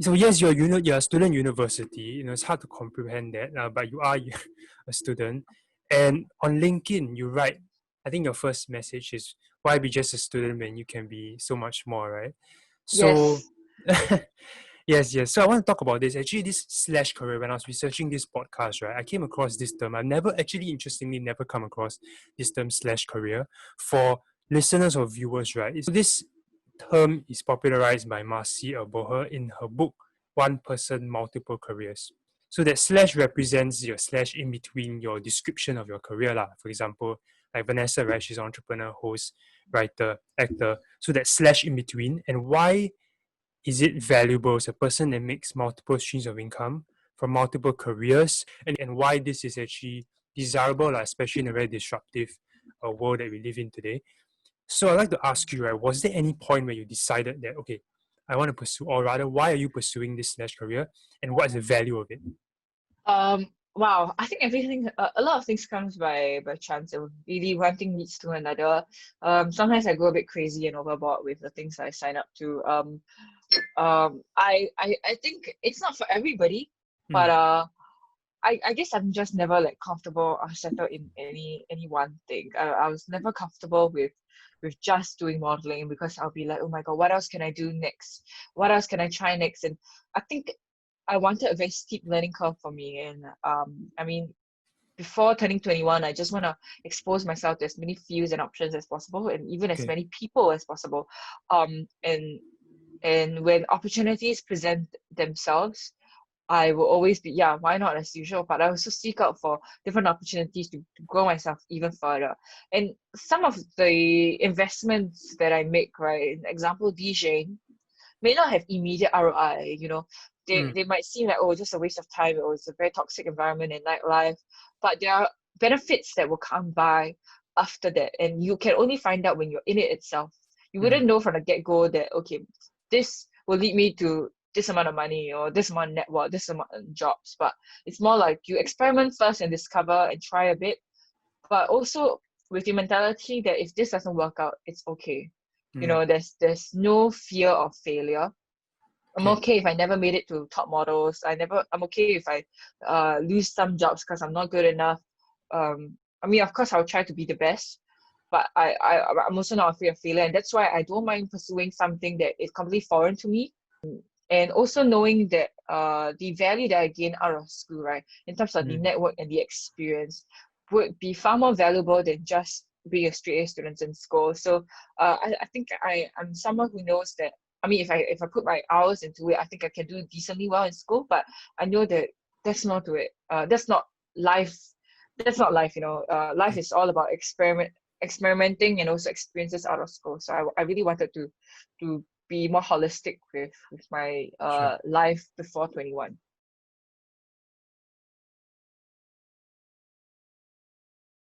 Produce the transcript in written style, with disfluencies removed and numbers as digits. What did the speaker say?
So yes, you're a student university. It's hard to comprehend that, but you are a student. And on LinkedIn, you write. I think your first message is why be just a student when you can be so much more, right? So Yes. yes, yes. So I want to talk about this. Actually, this slash career. When I was researching this podcast, right, I came across this term. I've never actually, interestingly, never come across this term slash career for listeners or viewers, right? So this term is popularized by Marcy Aboher in her book One Person, Multiple Careers. So that slash represents your slash in between your description of your career. Lah. For example, like Vanessa, right? She's an entrepreneur, host, writer, actor. So that slash in between. And why is it valuable as a person that makes multiple streams of income from multiple careers, and why this is actually desirable, like, especially in a very disruptive world that we live in today. So I'd like to ask you, right, was there any point where you decided that, okay, I want to pursue, or rather, why are you pursuing this slash career, and what is the value of it? Wow, I think everything, a lot of things comes by chance, and really one thing leads to another. Sometimes I go a bit crazy and overboard with the things I sign up to. I think it's not for everybody, but Mm, I guess I'm just never like comfortable or settled in any one thing. I was never comfortable with just doing modeling, because I'll be like, oh my God, what else can I do next? What else can I try next? And I think I wanted a very steep learning curve for me. And I mean, before turning 21, I just want to expose myself to as many fields and options as possible, and even as okay. many people as possible. And when opportunities present themselves, I will always be, yeah, why not, as usual? But I also seek out for different opportunities to grow myself even further. And some of the investments that I make, right, example, DJing, may not have immediate ROI, Mm, they might seem like, oh, just a waste of time, or it's a very toxic environment in nightlife. But there are benefits that will come by after that. And you can only find out when you're in it itself. You mm, wouldn't know from the get-go that, okay, this will lead me to this amount of money, or this amount of network, this amount of jobs. But it's more like you experiment first and discover and try a bit, but also with the mentality that if this doesn't work out, it's okay. mm, There's no fear of failure. I'm okay. okay if I never made it to top models. I'm okay if I lose some jobs because I'm not good enough. I mean, of course, I'll try to be the best, but I'm also not afraid of failure, and that's why I don't mind pursuing something that is completely foreign to me. And also knowing that the value that I gain out of school, right, in terms of the Mm, network and the experience, would be far more valuable than just being a straight A student in school. So I think I'm someone who knows that. I mean, if I put my hours into it, I think I can do decently well in school. But I know that that's not to it. That's not life. That's not life. Life okay. is all about experimenting and also experiences out of school. So I really wanted to be more holistic with my Sure. life before 21.